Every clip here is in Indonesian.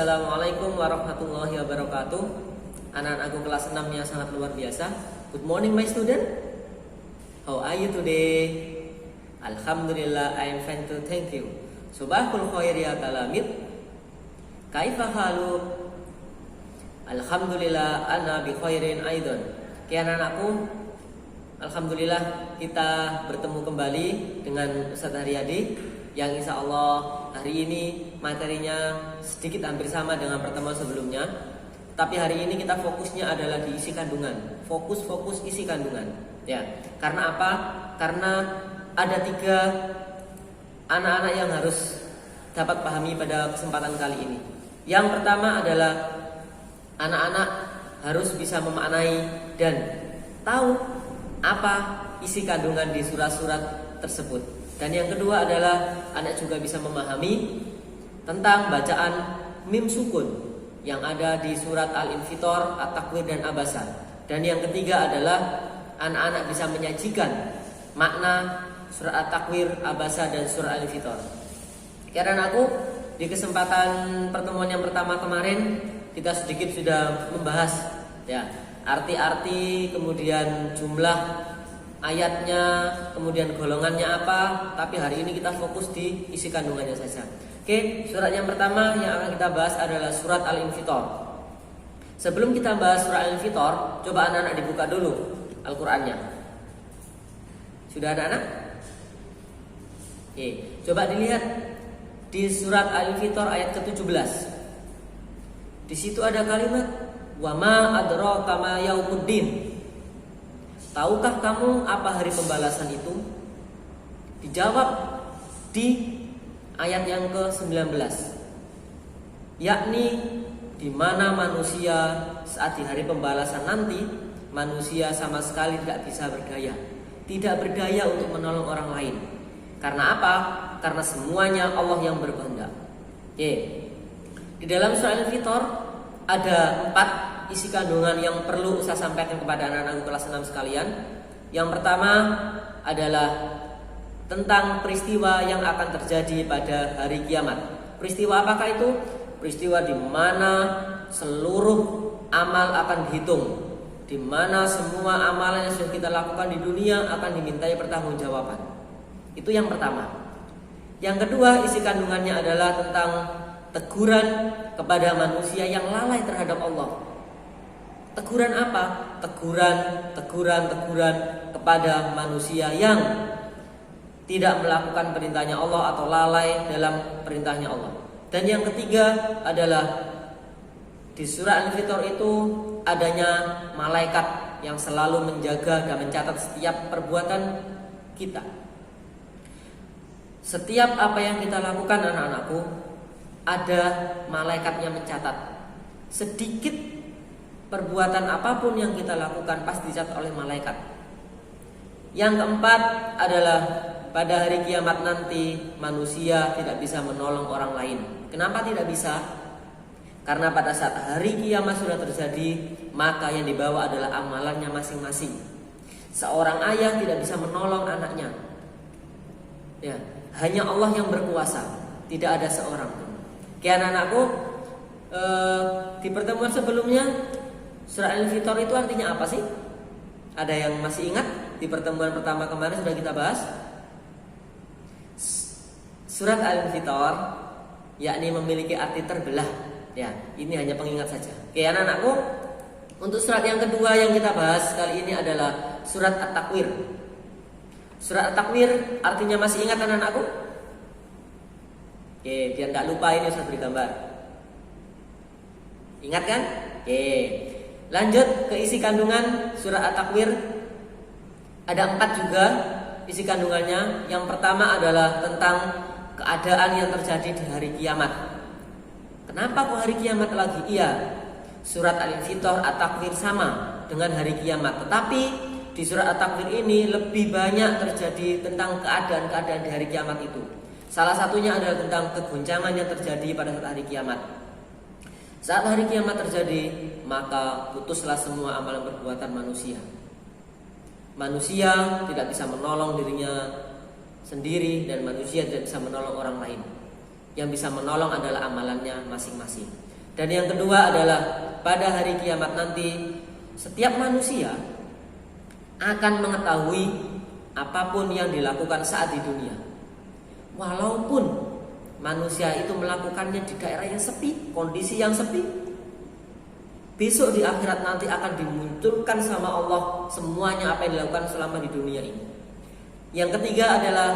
Assalamualaikum warahmatullahi wabarakatuh. Anak-anakku kelas 6 yang sangat luar biasa. Good morning my student. How are you today? Alhamdulillah, I am fine too, thank you. Subahul khair ya talamid. Kaifa haluk? Alhamdulillah, ana bi khairin aidan. Anak-anakku, alhamdulillah kita bertemu kembali dengan Ustaz Haryadi yang insya Allah hari ini materinya sedikit hampir sama dengan pertemuan sebelumnya. Tapi hari ini kita fokusnya adalah di isi kandungan. Fokus isi kandungan. Ya, karena apa? Karena ada 3 anak-anak yang harus dapat pahami pada kesempatan kali ini. Yang pertama adalah anak-anak harus bisa memaknai dan tahu apa isi kandungan di surat-surat tersebut. Dan yang kedua adalah anak juga bisa memahami tentang bacaan mim sukun yang ada di surat Al-Infitor, At-Takwir dan Abasa. Dan yang ketiga adalah anak-anak bisa menyajikan makna surat At-Takwir, Abasa dan surat Al-Infitor. Karena aku di kesempatan pertemuan yang pertama kemarin kita sedikit sudah membahas ya arti-arti, kemudian jumlah ayatnya, kemudian golongannya apa. Tapi hari ini kita fokus di isi kandungannya saja. Oke, surat yang pertama yang akan kita bahas adalah surat Al-Infitor. Sebelum kita bahas surat Al-Infitor, coba anak-anak dibuka dulu Al-Qur'annya. Sudah anak-anak? Oke, coba dilihat di surat Al-Infitor ayat ke-17. Di situ ada kalimat wa ma adraka ma yaumuddin. Tahukah kamu apa hari pembalasan itu? Dijawab di ayat yang ke-19. Yakni di mana manusia saat di hari pembalasan nanti manusia sama sekali tidak bisa berdaya. Tidak berdaya untuk menolong orang lain. Karena apa? Karena semuanya Allah yang berkehendak. Oke. Di dalam surah Al-Fitor ada 4 isi kandungan yang perlu saya sampaikan kepada anak-anak kelas 6 sekalian. Yang pertama adalah tentang peristiwa yang akan terjadi pada hari kiamat. Peristiwa apakah itu? Peristiwa di mana seluruh amal akan dihitung, di mana semua amalan yang sudah kita lakukan di dunia akan dimintai pertanggungjawaban. Itu yang pertama. Yang kedua, isi kandungannya adalah tentang teguran kepada manusia yang lalai terhadap Allah. Teguran apa? Teguran kepada manusia yang tidak melakukan perintahnya Allah atau lalai dalam perintahnya Allah. Dan yang ketiga adalah di surah Al-Fitor itu adanya malaikat yang selalu menjaga dan mencatat setiap perbuatan kita. Setiap apa yang kita lakukan anak-anakku, ada malaikat yang mencatat. Sedikit perbuatan apapun yang kita lakukan pasti dicatat oleh malaikat. Yang keempat adalah pada hari kiamat nanti manusia tidak bisa menolong orang lain. Kenapa tidak bisa? Karena pada saat hari kiamat sudah terjadi, maka yang dibawa adalah amalannya masing-masing. Seorang ayah tidak bisa menolong anaknya. Ya, hanya Allah yang berkuasa, tidak ada seorang pun. Oke anak-anakku, di pertemuan sebelumnya surah Al-Infitor itu artinya apa sih? Ada yang masih ingat? Di pertemuan pertama kemarin sudah kita bahas. Surat Al-Infitor yakni memiliki arti terbelah. Ya, ini hanya pengingat saja. Oke anak-anakku, untuk surat yang kedua yang kita bahas kali ini adalah surat At-Takwir. Surat At-Takwir artinya masih ingat anak-anakku? Oke, biar tidak lupa ini saya beri gambar. Ingat kan? Oke. Lanjut ke isi kandungan surat At-Takwir. Ada 4 juga isi kandungannya. Yang pertama adalah tentang keadaan yang terjadi di hari kiamat. Kenapa kok hari kiamat lagi? Iya, surat Al-Infitor, At-Takwir sama dengan hari kiamat. Tetapi di surat At-Takwir ini lebih banyak terjadi tentang keadaan-keadaan di hari kiamat itu. Salah satunya adalah tentang kegoncangan yang terjadi pada saat hari kiamat. Saat hari kiamat terjadi, maka putuslah semua amalan perbuatan manusia. Manusia tidak bisa menolong dirinya sendiri dan manusia tidak bisa menolong orang lain. Yang bisa menolong adalah amalannya masing-masing. Dan yang kedua adalah pada hari kiamat nanti setiap manusia akan mengetahui apapun yang dilakukan saat di dunia. Walaupun manusia itu melakukannya di daerah yang sepi, kondisi yang sepi, besok di akhirat nanti akan dimunculkan sama Allah semuanya apa yang dilakukan selama di dunia ini. Yang ketiga adalah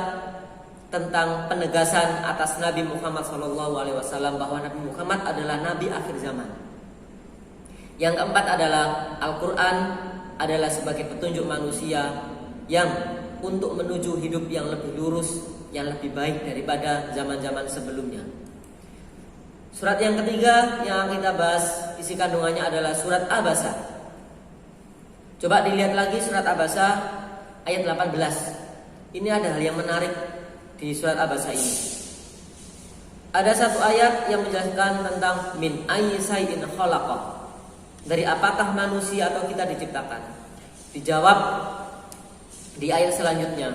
tentang penegasan atas Nabi Muhammad SAW bahwa Nabi Muhammad adalah Nabi akhir zaman. Yang keempat adalah Al-Quran adalah sebagai petunjuk manusia yang untuk menuju hidup yang lebih lurus, yang lebih baik daripada zaman-zaman sebelumnya. Surat yang ketiga yang kita bahas isi kandungannya adalah surat Abasa. Coba dilihat lagi surat Abasa ayat 18. Ini ada hal yang menarik di surat Abasa ini. Ada satu ayat yang menjelaskan tentang min ayyi shay'in khalaqah. Dari apakah manusia atau kita diciptakan? Dijawab di ayat selanjutnya,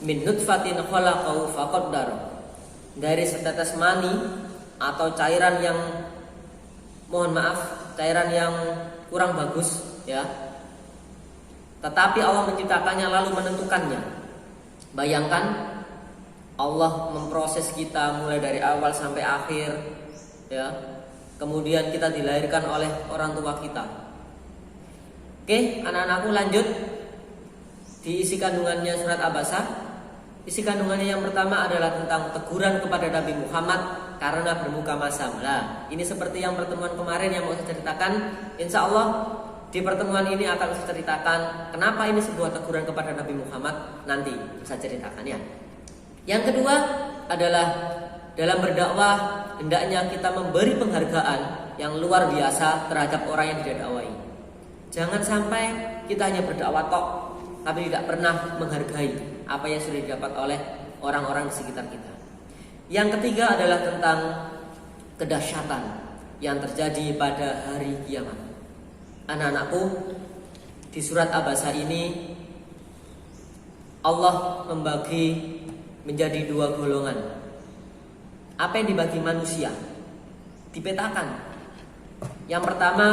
min nutfatin khalaqahu faqaddar. Dari setetes mani atau cairan yang cairan yang kurang bagus ya. Tetapi Allah menciptakannya lalu menentukannya. Bayangkan Allah memproses kita mulai dari awal sampai akhir ya. Kemudian kita dilahirkan oleh orang tua kita. Oke, anak-anakku lanjut di isi kandungannya surat Abasa. Isi kandungannya yang pertama adalah tentang teguran kepada Nabi Muhammad karena bermuka masam. Nah, ini seperti yang pertemuan kemarin yang mau saya ceritakan. Insya Allah di pertemuan ini akan saya ceritakan kenapa ini sebuah teguran kepada Nabi Muhammad. Nanti saya ceritakan ya. Yang kedua adalah dalam berdakwah hendaknya kita memberi penghargaan yang luar biasa terhadap orang yang didakwai. Jangan sampai kita hanya berdakwah tok tapi tidak pernah menghargai apa yang sudah didapat oleh orang-orang di sekitar kita. Yang ketiga adalah tentang kedahsyatan yang terjadi pada hari kiamat. Anak-anakku, di surat Abasa ini Allah membagi menjadi dua golongan. Apa yang dibagi manusia dipetakan. Yang pertama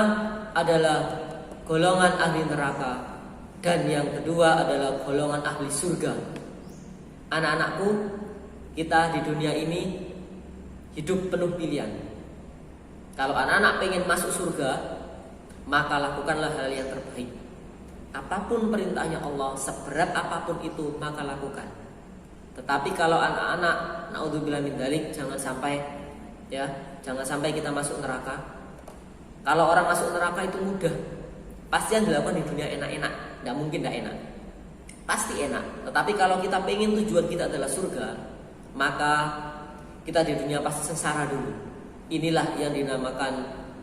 adalah golongan ahli neraka dan yang kedua adalah golongan ahli surga. Anak-anakku, kita di dunia ini hidup penuh pilihan. Kalau anak-anak pengen masuk surga, maka lakukanlah hal yang terbaik. Apapun perintahnya Allah, seberat apapun itu, maka lakukan. Tetapi kalau anak-anak, naudzubillah min dzalik, jangan sampai kita masuk neraka. Kalau orang masuk neraka itu mudah. Pasti yang dilakukan di dunia enak-enak, tidak mungkin tidak enak. Pasti enak. Tetapi kalau kita pengen tujuan kita adalah surga, maka kita di dunia pasti sengsara dulu. Inilah yang dinamakan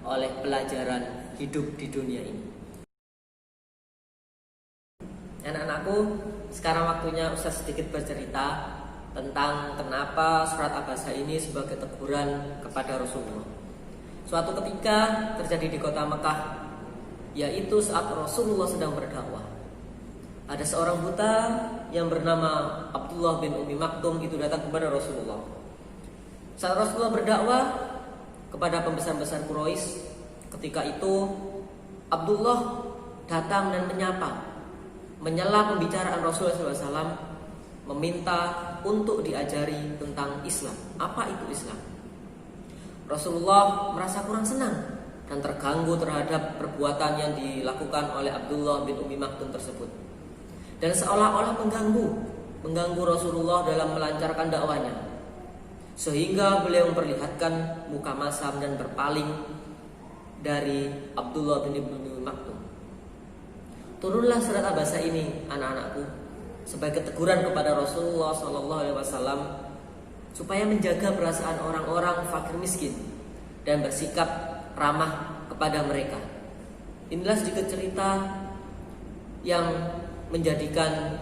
oleh pelajaran hidup di dunia ini. Anak-anakku, sekarang waktunya Ustaz sedikit bercerita tentang kenapa surat Abasa ini sebagai teguran kepada Rasulullah. Suatu ketika terjadi di kota Mekah, yaitu saat Rasulullah sedang berdakwah. Ada seorang buta yang bernama Abdullah bin Umi Maktum itu datang kepada Rasulullah. Saat Rasulullah berdakwah kepada pembesar-besar Quraisy, ketika itu Abdullah datang dan menyela pembicaraan Rasulullah SAW, meminta untuk diajari tentang Islam. Apa itu Islam? Rasulullah merasa kurang senang dan terganggu terhadap perbuatan yang dilakukan oleh Abdullah bin Umi Maktum tersebut. Dan seolah-olah mengganggu Rasulullah dalam melancarkan dakwanya. Sehingga beliau memperlihatkan muka masam dan berpaling dari Abdullah bin Umi Maktum. Turunlah surat Abasa ini, anak-anakku, sebagai teguran kepada Rasulullah SAW supaya menjaga perasaan orang-orang fakir miskin dan bersikap ramah kepada mereka. Inilah sedikit cerita yang menjadikan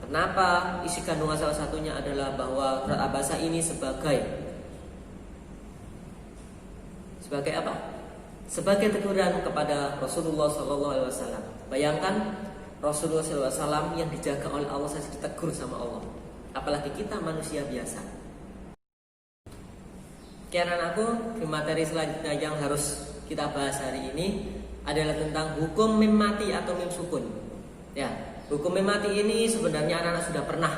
kenapa isi kandungan salah satunya adalah bahwa surat Abasa ini sebagai apa? Sebagai teguran kepada Rasulullah SAW. Bayangkan Rasulullah SAW yang dijaga oleh Allah saja ditegur sama Allah, apalagi kita manusia biasa. Sekian anakku, di materi selanjutnya yang harus kita bahas hari ini adalah tentang hukum mim mati atau mim sukun. Ya, hukum mim mati ini sebenarnya anak-anak sudah pernah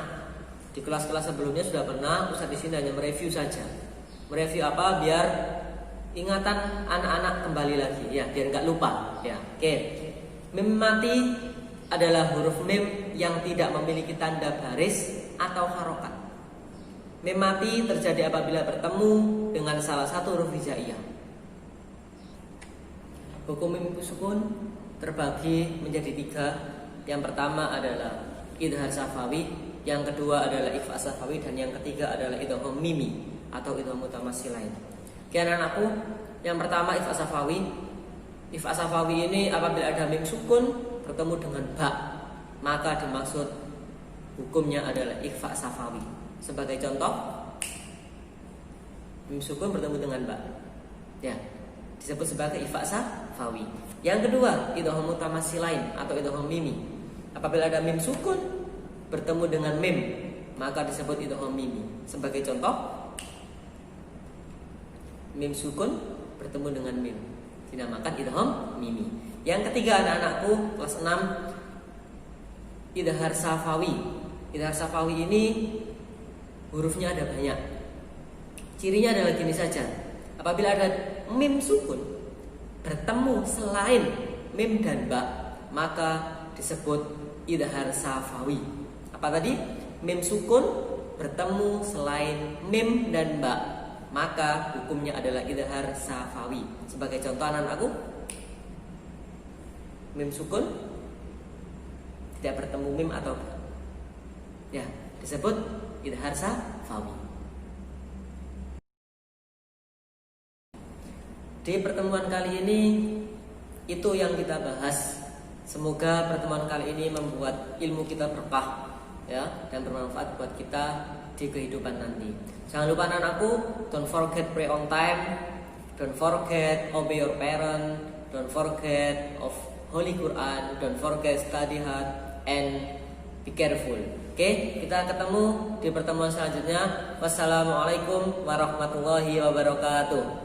di kelas-kelas sebelumnya sudah pernah. Ustaz di sini hanya mereview saja. Mereview apa? Biar ingatan anak-anak kembali lagi, ya, biar nggak lupa. Ya, oke. Mim mati adalah huruf mim yang tidak memiliki tanda baris atau harokat. Mim mati terjadi apabila bertemu dengan salah satu huruf hijaiyah. Hukum mim sukun terbagi menjadi 3. Yang pertama adalah idhar safawi, yang kedua adalah ikhfa safawi, dan yang ketiga adalah idgham mimi atau idgham mutamatsilain. Kian anakku, yang pertama ikhfa safawi. Ikhfa safawi ini apabila ada mim sukun bertemu dengan ba, maka dimaksud hukumnya adalah ikhfa safawi. Sebagai contoh, mim sukun bertemu dengan ba, ya, disebut sebagai ikhfa safawi. Yang kedua, idgham mutamatsilain atau idgham mimi. Apabila ada mim sukun bertemu dengan mim, maka disebut idgham mimi. Sebagai contoh, mim sukun bertemu dengan mim, dinamakan idgham mimi. Yang ketiga anak-anakku kelas 6, idhar safawi. Idhar safawi ini hurufnya ada banyak. Cirinya adalah gini saja. Apabila ada mim sukun bertemu selain mim dan ba, maka disebut idhar safawi. Apa tadi? Mim sukun bertemu selain mim dan ba, maka hukumnya adalah idhar safawi. Sebagai contoh anak-anakku, mim sukun tidak bertemu mim atau ba, ya, disebut idhar safawi. Di pertemuan kali ini itu yang kita bahas. Semoga pertemuan kali ini membuat ilmu kita berkah, ya, dan bermanfaat buat kita di kehidupan nanti. Jangan lupa anak-anakku, don't forget pray on time, don't forget obey your parent, don't forget of Holy Quran, don't forget study hard and be careful. Oke, kita ketemu di pertemuan selanjutnya. Wassalamualaikum warahmatullahi wabarakatuh.